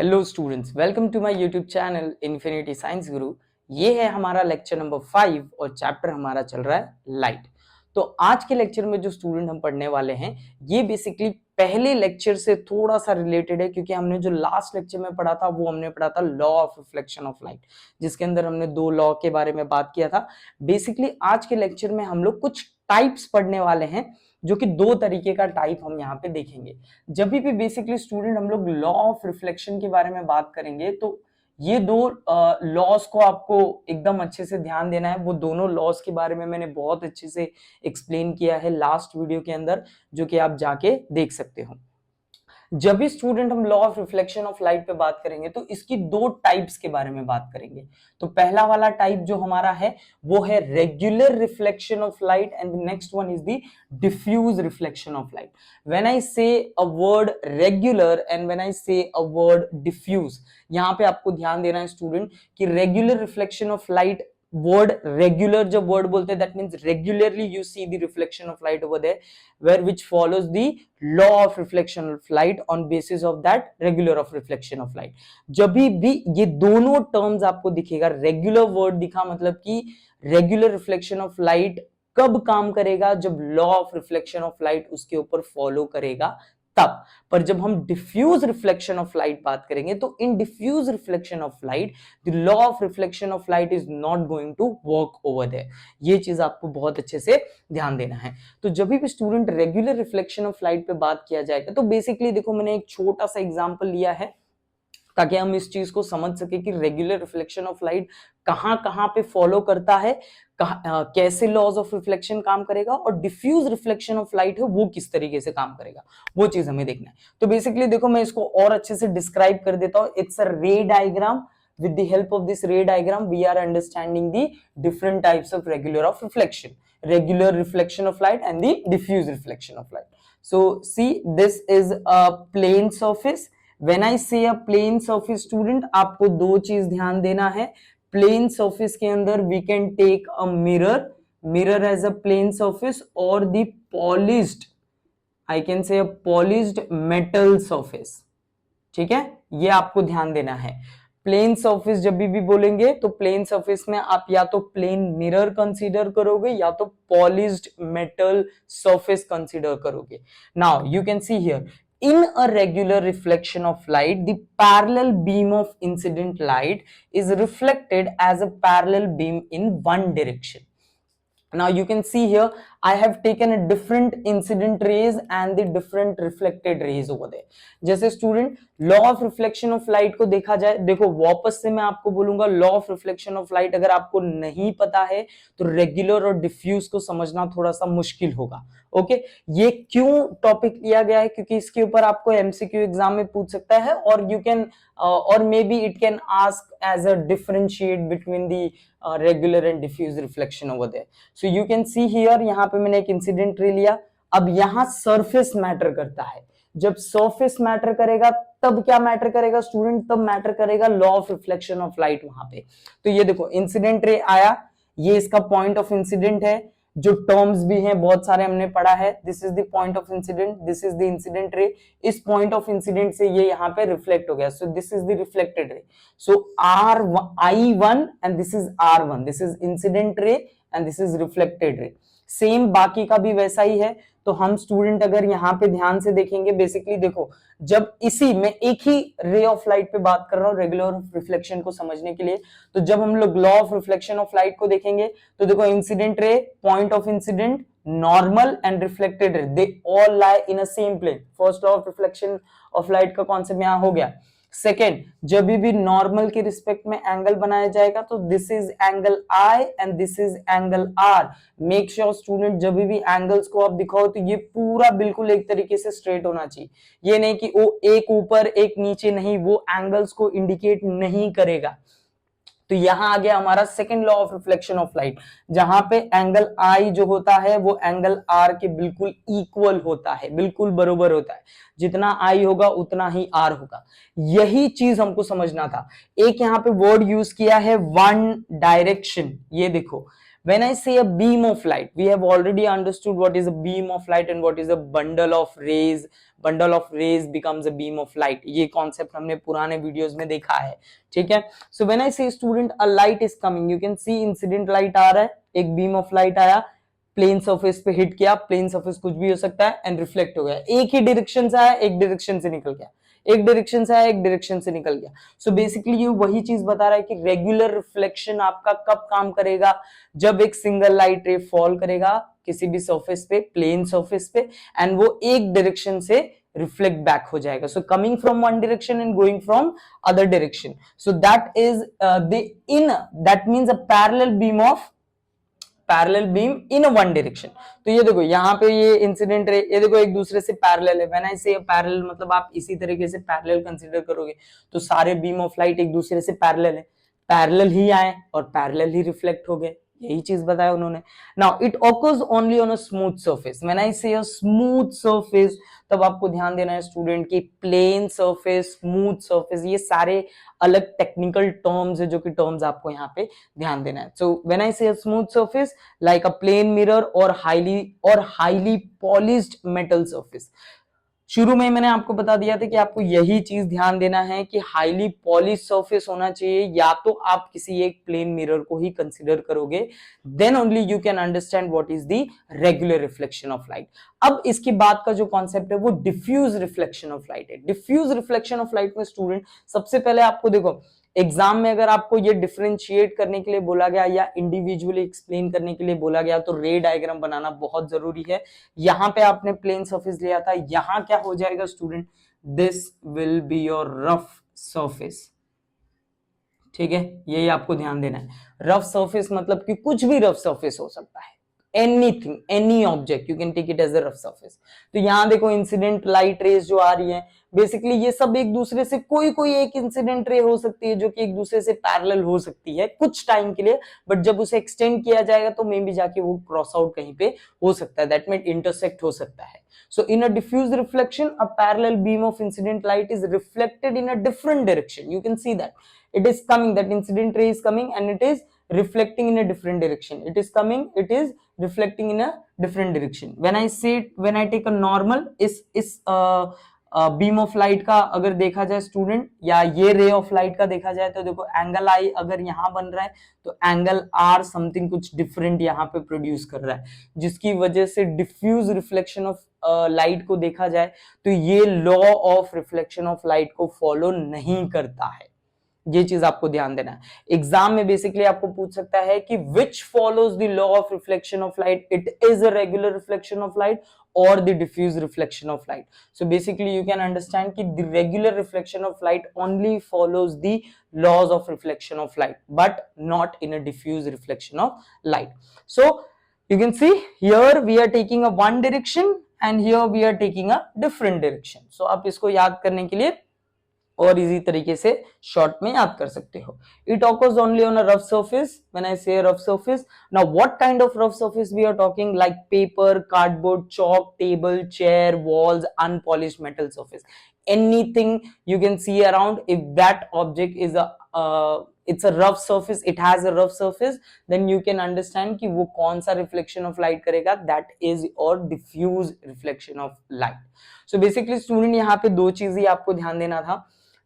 Hello students, welcome to my YouTube channel infinity science guru. ये है हमारा lecture number 5 और चैप्टर हमारा चल रहा है लाइट। तो आज के लेक्चर में जो स्टूडेंट हम पढ़ने वाले हैं ये बेसिकली पहले लेक्चर से थोड़ा सा रिलेटेड है, क्योंकि हमने जो लास्ट लेक्चर में पढ़ा था वो हमने पढ़ा था law of reflection of light, जिसके अंदर हमने दो लॉ के बारे में बात किया था। बेसिकली आज के लेक्चर में हम लोग कुछ टाइप्स पढ़ने वाले हैं, जो कि दो तरीके का टाइप हम यहाँ पे देखेंगे। जब भी बेसिकली स्टूडेंट हम लोग लॉ ऑफ रिफ्लेक्शन के बारे में बात करेंगे तो ये दो लॉस को आपको एकदम अच्छे से ध्यान देना है। वो दोनों लॉस के बारे में मैंने बहुत अच्छे से एक्सप्लेन किया है लास्ट वीडियो के अंदर, जो कि आप जाके देख सकते हो। जब भी स्टूडेंट हम law of reflection of light पे बात करेंगे तो इसकी दो टाइप्स के बारे में बात करेंगे। तो पहला वाला टाइप जो हमारा है वो है regular reflection of light and the next one is the diffuse reflection of light. When I say a word regular and when I say a word diffuse, यहां पे आपको ध्यान देना है स्टूडेंट कि regular reflection of light, word regular जब word बोलते हैं that means regularly you see the reflection of light over there, where which follows the law of reflection of light on basis of that regular of reflection of light। जब भी ये दोनों terms आपको दिखेगा, regular word दिखा मतलब कि regular reflection of light कब काम करेगा, जब law of reflection of light उसके ऊपर फॉलो करेगा तब। पर जब हम डिफ्यूज रिफ्लेक्शन ऑफ लाइट बात करेंगे तो in diffuse reflection of light the law of reflection of light is not going to work over there. ये चीज आपको बहुत अच्छे से ध्यान देना है। तो जब भी student regular reflection of light पे बात किया जाएगा तो बेसिकली देखो, मैंने एक छोटा सा एग्जांपल लिया है ताकि हम इस चीज को समझ सके कि रेगुलर रिफ्लेक्शन ऑफ लाइट कहां कहां पे फॉलो करता है, कैसे लॉज ऑफ रिफ्लेक्शन काम करेगा, और डिफ्यूज रिफ्लेक्शन ऑफ लाइट है वो किस तरीके से काम करेगा, वो चीज हमें देखना है। तो बेसिकली देखो, मैं इसको और अच्छे से डिस्क्राइब कर देता हूं। इट्स अ रे diagram. With the help of this ray diagram, we are understanding the different types of regular of reflection, regular reflection of light and the diffuse reflection of light. So see, this is a plane surface. When I say a plane surface, student, आपको दो चीज ध्यान देना है। plane surface के अंदर we can take a mirror as a plane surface, or the polished, I can say a polished metal surface। ठीक है, ये आपको ध्यान देना है। प्लेन सरफेस जब भी बोलेंगे तो प्लेन सरफेस में आप या तो प्लेन मिरर कंसीडर करोगे या तो पॉलिश्ड मेटल सरफेस कंसीडर करोगे। Now you can see here, in a regular reflection of light, the parallel beam of incident light is reflected as a parallel beam in one direction. Now you can see here I have taken a different incident rays and the different reflected rays over there। जैसे student law of reflection of light को देखा जाए, देखो वापस से मैं आपको बोलूंगा law of reflection of light अगर आपको नहीं पता है तो रेगुलर और डिफ्यूज को समझना थोड़ा सा मुश्किल होगा। ओके, ये क्यों टॉपिक लिया गया है, क्योंकि इसके ऊपर आपको एमसीक्यू एग्जाम में पूछ सकता है, और you can or may be it can ask as a differentiate between the regular and diffuse reflection over there. So you can see here, यहाँ पे मैंने एक इंसिडेंट रे लिया। अब यहाँ सरफेस मैटर करता है। जब सरफेस मैटर करेगा तब क्या मैटर करेगा स्टूडेंट, तब मैटर करेगा law of reflection of light वहां पे। तो ये देखो इंसिडेंट रे आया, ये इसका पॉइंट ऑफ इंसिडेंट है। जो टर्म्स भी हैं बहुत सारे हमने पढ़ा है, this is the point of incident, this is the incident ray. इस पॉइंट ऑफ इंसिडेंट से ये यहाँ पे रिफ्लेक्ट हो गया, so this is the reflected ray. So I1 and this is R1, this is incident ray and this is reflected ray. Same बाकी का भी वैसा ही है। तो हम स्टूडेंट अगर यहाँ पे ध्यान से देखेंगे, बेसिकली देखो, जब इसी में एक ही रे ऑफ लाइट पे बात कर रहा हूं रेगुलर रिफ्लेक्शन को समझने के लिए, तो जब हम लोग law of reflection of light को देखेंगे तो देखो incident ray, point of incident, normal and reflected ray, they all lie in a same plane. First law of reflection of light का कॉन्सेप्ट यहां हो गया। सेकेंड, जब भी नॉर्मल के रिस्पेक्ट में एंगल बनाया जाएगा तो this is angle I and this is angle R। Make sure student जब भी एंगल्स को आप दिखाओ तो ये पूरा बिल्कुल एक तरीके से स्ट्रेट होना चाहिए। ये नहीं कि वो एक ऊपर एक नीचे, नहीं, वो एंगल्स को इंडिकेट नहीं करेगा। तो यहां आ गया हमारा second law of reflection of light, जहां पे एंगल I जो होता है वो एंगल R के बिल्कुल इक्वल होता है, बिल्कुल बराबर होता है। जितना I होगा उतना ही R होगा। यही चीज हमको समझना था। एक यहां पे वर्ड यूज किया है वन डायरेक्शन, ये देखो When I say a beam of light, we have already understood what is a beam of light and what is a bundle of rays. Bundle of rays becomes a beam of light. ये concept हमने पुराने videos में देखा है, ठीक है. So when I say student a light is coming, you can see incident light आ रहा है, एक beam of light आया, प्लेन सरफेस पे हिट किया, प्लेन सरफेस कुछ भी हो सकता है, एंड रिफ्लेक्ट हो गया. एक ही डायरेक्शन से आया, एक डायरेक्शन से निकल गया, एक डायरेक्शन से आया, एक डायरेक्शन से निकल गया. सो बेसिकली ये वही चीज बता रहा है कि रेगुलर रिफ्लेक्शन आपका कब काम करेगा, जब एक सिंगल लाइट रे फॉल करेगा किसी भी सरफेस पे, प्लेन सरफेस पे, एंड वो एक डायरेक्शन से reflect back हो जाएगा. So coming from one direction and going from other direction. So that is that means a parallel beam in a one direction. तो ये देखो यहाँ पे ये इंसिडेंट रे, ये देखो एक दूसरे से पैरेलल है. When I say पैरेलल मतलब आप इसी तरीके से पैरेलल कंसीडर करोगे तो सारे बीम ऑफ लाइट एक दूसरे से पैरेलल है, पैरेलल ही आए और पैरेलल ही रिफ्लेक्ट हो गए. यही चीज बताया उन्होंने. Now it occurs only on a smooth surface. When I say a smooth surface, तब आपको ध्यान देना है स्टूडेंट की प्लेन सरफेस, स्मूथ सरफेस, ये सारे अलग टेक्निकल टर्म्स है जो कि टर्म्स आपको यहाँ पे ध्यान देना है. सो when I say a smooth surface like a plane mirror or highly polished metal surface. शुरू में मैंने आपको बता दिया था कि आपको यही चीज ध्यान देना है कि हाईली पॉलिश सरफेस होना चाहिए, या तो आप किसी एक प्लेन मिरर को ही कंसीडर करोगे, then only you can understand what is the regular reflection of light. अब इसके बाद का जो कॉन्सेप्ट है वो डिफ्यूज रिफ्लेक्शन ऑफ लाइट है. डिफ्यूज रिफ्लेक्शन ऑफ लाइट में स्टूडेंट सबसे पहले आपको देखो एग्जाम में अगर आपको ये डिफरेंशिएट करने के लिए बोला गया या इंडिविजुअली एक्सप्लेन करने के लिए बोला गया तो रे डायग्राम बनाना बहुत जरूरी है. यहां पे आपने प्लेन सरफेस लिया था, यहां क्या हो जाएगा student, this will be your rough surface. ठीक है, यही आपको ध्यान देना है. रफ सरफेस मतलब कि कुछ भी रफ सरफेस हो सकता है, anything, any object, you can take it as a rough surface. तो यहां देखो इंसिडेंट लाइट रेज जो आ रही है, बेसिकली ये सब एक दूसरे से कोई एक इंसिडेंट रे हो सकती है जो कि एक दूसरे से पैरेलल हो सकती है कुछ टाइम के लिए, बट जब उसे एक्सटेंड किया जाएगा तो मे भी जाके वो क्रॉस आउट कहीं पे हो सकता है, दैट मीन इंटरसेक्ट हो सकता है. So in a diffuse reflection, a parallel beam of incident light is reflected in a different direction. You can see that it is coming, that incident ray is coming and it is reflecting in a different direction. It is coming, it is reflecting in a different direction. When I take a normal इस beam of light का अगर देखा जाए student, या ये ray of light का देखा जाए तो देखो एंगल आई अगर यहाँ बन रहा है तो एंगल आर समथिंग कुछ डिफरेंट यहाँ पे प्रोड्यूस कर रहा है, जिसकी वजह से डिफ्यूज रिफ्लेक्शन ऑफ लाइट को देखा जाए तो ये law of reflection of light को फॉलो नहीं करता है. ये चीज आपको ध्यान देना है. एग्जाम में बेसिकली आपको पूछ सकता है कि विच follows the law of reflection of light, it is a regular reflection of light or the diffuse reflection of light. So basically you can understand कि the regular reflection of light only follows the laws of reflection of light but not in a diffuse reflection of light. So you can see here we are taking a one direction and here we are taking a different direction. So आप इसको याद करने के लिए और easy तरीके से short में याद कर सकते हो. It occurs only on a rough surface. When I say rough surface, now what kind of rough surface we are talking, like paper, cardboard, chalk, table, chair, walls, unpolished metal surface, anything you can see around. If that object is it's a rough surface, it has a rough surface, then you can understand कि वो कौन सा reflection of light करेगा, that is or diffuse reflection of light. So basically student यहाँ पे दो चीजें आपको ध्यान देना था,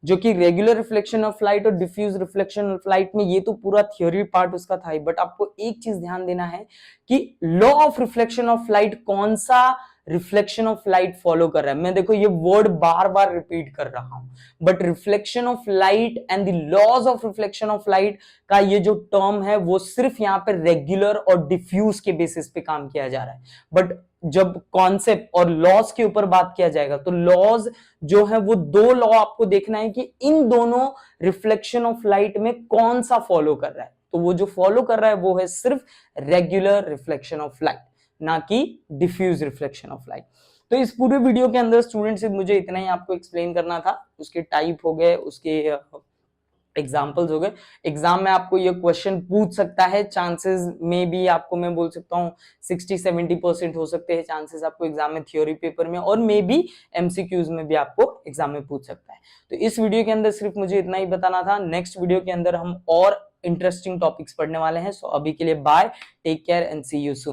जो कि रेगुलर रिफ्लेक्शन ऑफ लाइट और डिफ्यूज रिफ्लेक्शन ऑफ लाइट में ये तो पूरा थ्योरी पार्ट उसका था ही, बट आपको एक चीज ध्यान देना है कि law of reflection of light कौन सा रिफ्लेक्शन ऑफ लाइट फॉलो कर रहा है. मैं देखो ये वर्ड बार बार रिपीट कर रहा हूं, but reflection of light and the laws of reflection of light का ये जो टर्म है वो सिर्फ यहाँ पे रेगुलर और डिफ्यूज के बेसिस पे काम किया जा रहा है. बट जब कॉन्सेप्ट और लॉज के ऊपर बात किया जाएगा तो लॉज जो है वो दो लॉ आपको देखना है कि इन दोनों रिफ्लेक्शन ऑफ लाइट में कौन सा फॉलो कर रहा है. तो वो जो फॉलो कर रहा है वो है सिर्फ रेगुलर रिफ्लेक्शन ऑफ लाइट, ना कि डिफ्यूज रिफ्लेक्शन ऑफ लाइट. तो इस पूरे वीडियो के अंदर स्टूडेंट सिर्फ मुझे इतना ही आपको एक्सप्लेन करना था. उसके टाइप हो गए, उसके एग्जाम्पल्स हो गए. एग्जाम में आपको ये क्वेश्चन पूछ सकता है, चांसेस में भी आपको मैं बोल सकता हूँ 60-70% हो सकते हैं चांसेस आपको एग्जाम में थ्योरी पेपर में, और मे बी एमसीक्यूज में भी आपको एग्जाम में पूछ सकता है. तो इस वीडियो के अंदर सिर्फ मुझे इतना ही बताना था. नेक्स्ट वीडियो के अंदर हम और इंटरेस्टिंग टॉपिक्स पढ़ने वाले हैं। सो अभी के लिए bye, take care and see you soon.